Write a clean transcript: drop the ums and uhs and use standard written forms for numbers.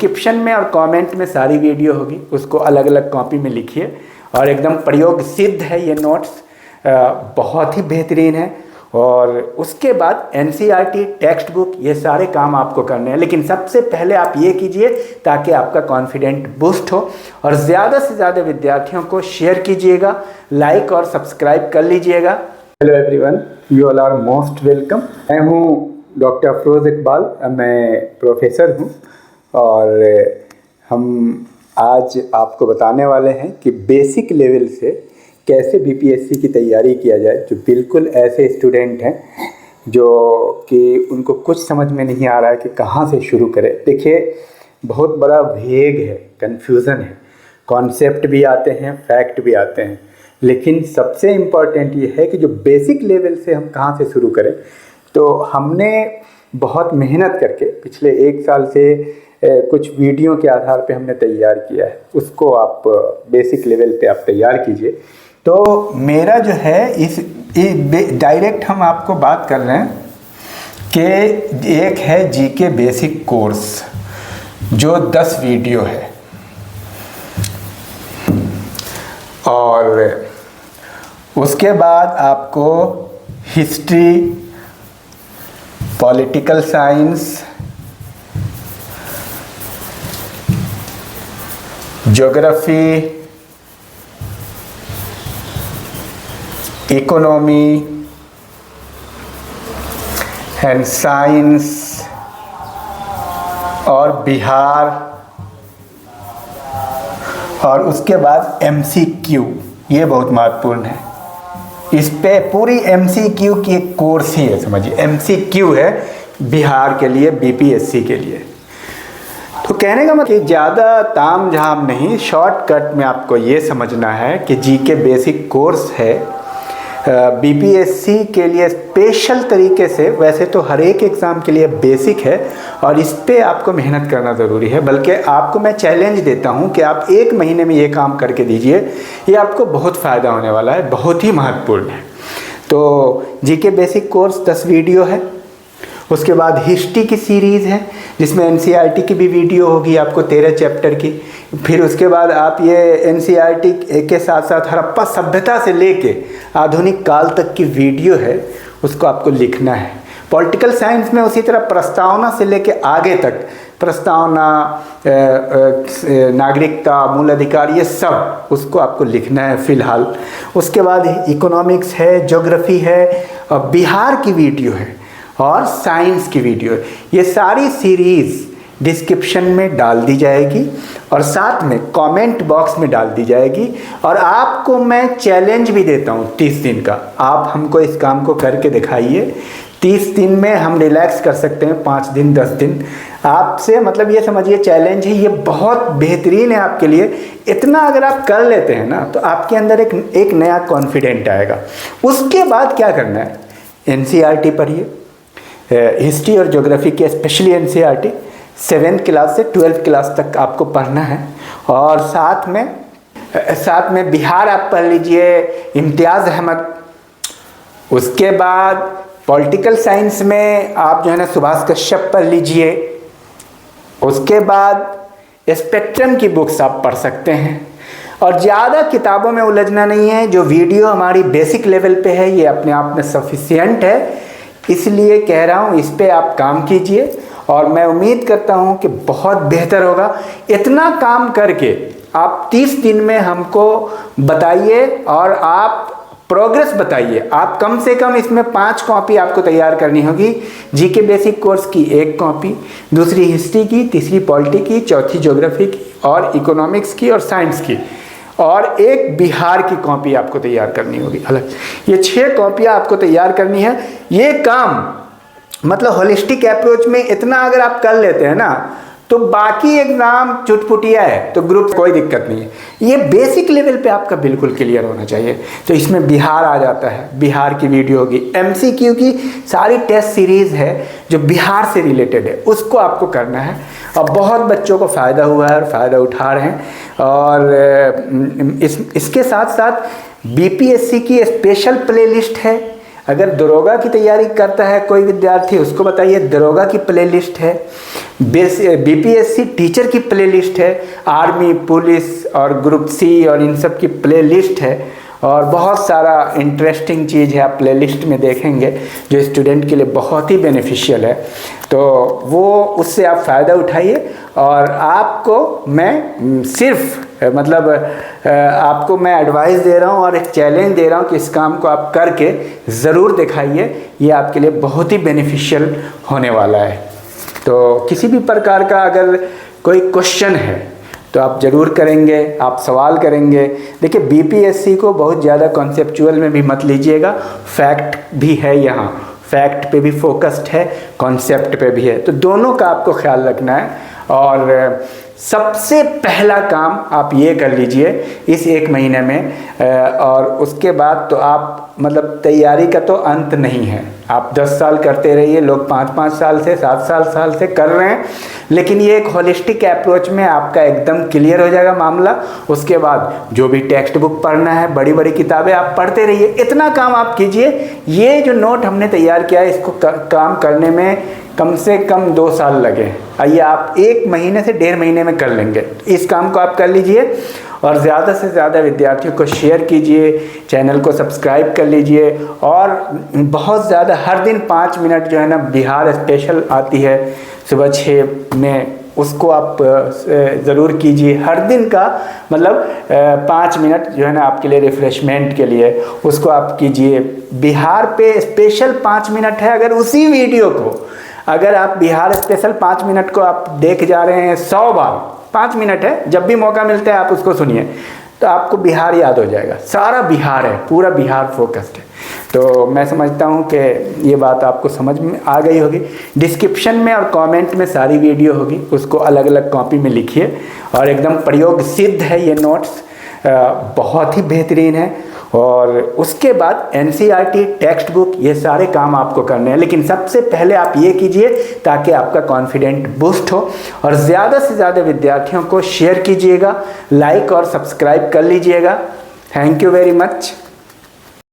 Description में और comment में सारी वीडियो होगी, उसको अलग अलग कॉपी में लिखिए। और एकदम प्रयोग सिद्ध है ये नोट्स, बहुत ही बेहतरीन है। और उसके बाद एनसीईआरटी टेक्स्ट बुक, ये सारे काम आपको करने हैं। लेकिन सबसे पहले आप ये कीजिए ताकि आपका कॉन्फिडेंट बूस्ट हो। और ज़्यादा से ज़्यादा विद्यार्थियों को शेयर कीजिएगा, लाइक और सब्सक्राइब कर लीजिएगा। Hello everyone, you all are most welcome. मैं हूँ डॉक्टर अफरोज़ इकबाल, मैं प्रोफेसर हूँ। और हम आज आपको बताने वाले हैं कि बेसिक लेवल से कैसे बीपीएससी की तैयारी किया जाए। जो बिल्कुल ऐसे स्टूडेंट हैं जो कि उनको कुछ समझ में नहीं आ रहा है कि कहाँ से शुरू करें। देखिए, बहुत बड़ा भेग है, कन्फ्यूज़न है, कॉन्सेप्ट भी आते हैं, फैक्ट भी आते हैं। लेकिन सबसे इम्पॉर्टेंट ये है कि जो बेसिक लेवल से हम कहाँ से शुरू करें। तो हमने बहुत मेहनत करके पिछले 1 साल से कुछ वीडियो के आधार पे हमने तैयार किया है, उसको आप बेसिक लेवल पे आप तैयार कीजिए। तो मेरा जो है इस डायरेक्ट हम आपको बात कर रहे हैं कि एक है जीके बेसिक कोर्स जो 10 वीडियो है, और उसके बाद आपको history, political science, geography, economy and science और बिहार, और उसके बाद एमसीक्यू, ये बहुत महत्वपूर्ण है। इस पे पूरी एमसीक्यू की एक कोर्स ही है, समझिए। एमसीक्यू है बिहार के लिए, बीपीएससी के लिए। तो कहने का मतलब ज़्यादा ताम झाम नहीं, शॉर्टकट में आपको ये समझना है कि जीके बेसिक कोर्स है बीपीएससी के लिए स्पेशल तरीके से। वैसे तो हर एक एग्ज़ाम के लिए बेसिक है और इस पे आपको मेहनत करना ज़रूरी है। बल्कि आपको मैं चैलेंज देता हूँ कि आप 1 महीने में ये काम करके दीजिए, ये आपको बहुत फ़ायदा होने वाला है, बहुत ही महत्वपूर्ण है। तो जीके बेसिक कोर्स 10 वीडियो है। उसके बाद हिस्ट्री की सीरीज़ है जिसमें एनसीईआरटी की भी वीडियो होगी आपको 13 चैप्टर की। फिर उसके बाद आप ये एनसीईआरटी के साथ साथ हड़प्पा सभ्यता से लेके आधुनिक काल तक की वीडियो है, उसको आपको लिखना है। पॉलिटिकल साइंस में उसी तरह प्रस्तावना से लेके आगे तक, प्रस्तावना, नागरिकता, मूल अधिकार, ये सब उसको आपको लिखना है फ़िलहाल। उसके बाद इकोनॉमिक्स है, ज्योग्राफी है, और बिहार की वीडियो है और साइंस की वीडियो। ये सारी सीरीज़ डिस्क्रिप्शन में डाल दी जाएगी और साथ में कमेंट बॉक्स में डाल दी जाएगी। और आपको मैं चैलेंज भी देता हूँ 30 दिन का। आप हमको इस काम को करके दिखाइए। 30 दिन में हम रिलैक्स कर सकते हैं, 5 दिन 10 दिन आपसे, मतलब ये समझिए चैलेंज है। ये बहुत बेहतरीन है आपके लिए। इतना अगर आप कर लेते हैं ना तो आपके अंदर एक नया कॉन्फिडेंट आएगा। उसके बाद क्या करना है, एनसीईआरटी पढ़िए, हिस्ट्री और ज्योग्राफी के, स्पेशली एनसीईआरटी 7th क्लास से 12th क्लास तक आपको पढ़ना है। और साथ में बिहार आप पढ़ लीजिए, इम्तियाज़ अहमद। उसके बाद पॉलिटिकल साइंस में आप जो है ना सुभाष कश्यप पढ़ लीजिए। उसके बाद स्पेक्ट्रम की बुक्स आप पढ़ सकते हैं। और ज़्यादा किताबों में उलझना नहीं है, जो वीडियो हमारी बेसिक लेवल पे है ये अपने आप में सफिशिएंट है। इसलिए कह रहा हूँ, इस पे आप काम कीजिए और मैं उम्मीद करता हूँ कि बहुत बेहतर होगा। इतना काम करके आप 30 दिन में हमको बताइए और आप प्रोग्रेस बताइए। आप कम से कम इसमें 5 कॉपी आपको तैयार करनी होगी। जीके बेसिक कोर्स की 1 कॉपी, दूसरी हिस्ट्री की, तीसरी पॉलिटी की, चौथी ज्योग्राफी की और इकोनॉमिक्स की और साइंस की, और 1 बिहार की कॉपी आपको तैयार करनी होगी अलग। ये 6 कॉपियाँ आपको तैयार करनी है। ये काम मतलब होलिस्टिक अप्रोच में इतना अगर आप कर लेते हैं ना तो बाकी एग्ज़ाम चुटपुटिया है, तो ग्रुप कोई दिक्कत नहीं है। ये बेसिक लेवल पे आपका बिल्कुल क्लियर होना चाहिए। तो इसमें बिहार आ जाता है, बिहार की वीडियो होगी। एमसीक्यू की सारी टेस्ट सीरीज़ है जो बिहार से रिलेटेड है, उसको आपको करना है। और बहुत बच्चों को फ़ायदा हुआ है और फ़ायदा उठा रहे हैं। और इसके साथ साथ बीपीएससी की स्पेशल प्लेलिस्ट है। अगर दरोगा की तैयारी करता है कोई विद्यार्थी, उसको बताइए दरोगा की प्लेलिस्ट है। बीपीएससी टीचर की प्लेलिस्ट है, आर्मी, पुलिस और ग्रुप सी और इन सब की प्लेलिस्ट है, और बहुत सारा इंटरेस्टिंग चीज़ है आप प्लेलिस्ट में देखेंगे जो स्टूडेंट के लिए बहुत ही बेनिफिशियल है। तो वो उससे आप फ़ायदा उठाइए, और आपको मैं सिर्फ आपको मैं एडवाइस दे रहा हूँ और एक चैलेंज दे रहा हूँ कि इस काम को आप करके ज़रूर दिखाइए, ये आपके लिए बहुत ही बेनिफिशियल होने वाला है। तो किसी भी प्रकार का अगर कोई क्वेश्चन है तो आप ज़रूर करेंगे, आप सवाल करेंगे। देखिए बीपीएससी को बहुत ज़्यादा कॉन्सेप्चुअल में भी मत लीजिएगा, फैक्ट भी है यहाँ, फैक्ट पे भी फोकस्ड है, कॉन्सेप्ट पे भी है, तो दोनों का आपको ख्याल रखना है। और सबसे पहला काम आप ये कर लीजिए इस 1 महीने में, और उसके बाद तो आप तैयारी का तो अंत नहीं है। आप 10 साल करते रहिए, लोग 5-5 साल से 7 साल से कर रहे हैं, लेकिन ये एक होलिस्टिक अप्रोच में आपका एकदम क्लियर हो जाएगा मामला। उसके बाद जो भी टेक्स्ट बुक पढ़ना है, बड़ी बड़ी किताबें आप पढ़ते रहिए, इतना काम आप कीजिए। ये जो नोट हमने तैयार किया है इसको काम करने में कम से कम 2 साल लगे, आइए आप 1 महीने से 1.5 महीने में कर लेंगे। इस काम को आप कर लीजिए और ज़्यादा से ज़्यादा विद्यार्थियों को शेयर कीजिए, चैनल को सब्सक्राइब कर लीजिए, और बहुत ज़्यादा हर दिन 5 मिनट जो है ना बिहार स्पेशल आती है सुबह 6 में, उसको आप ज़रूर कीजिए। हर दिन का 5 मिनट जो है ना आपके लिए रिफ़्रेशमेंट के लिए उसको आप कीजिए। बिहार पे स्पेशल 5 मिनट है, अगर उसी वीडियो को अगर आप बिहार स्पेशल 5 मिनट को आप देख जा रहे हैं 100 बार, 5 मिनट है, जब भी मौका मिलता है आप उसको सुनिए, तो आपको बिहार याद हो जाएगा। सारा बिहार है, पूरा बिहार फोकस्ड है। तो मैं समझता हूँ कि ये बात आपको समझ में आ गई होगी। डिस्क्रिप्शन में और कमेंट में सारी वीडियो होगी, उसको अलग अलग कॉपी में लिखिए, और एकदम प्रयोग सिद्ध है ये नोट्स, बहुत ही बेहतरीन है। और उसके बाद एनसीईआरटी टेक्स्ट बुक, ये सारे काम आपको करने हैं, लेकिन सबसे पहले आप ये कीजिए ताकि आपका कॉन्फिडेंट बूस्ट हो। और ज़्यादा से ज़्यादा विद्यार्थियों को शेयर कीजिएगा, लाइक और सब्सक्राइब कर लीजिएगा। Thank you very much.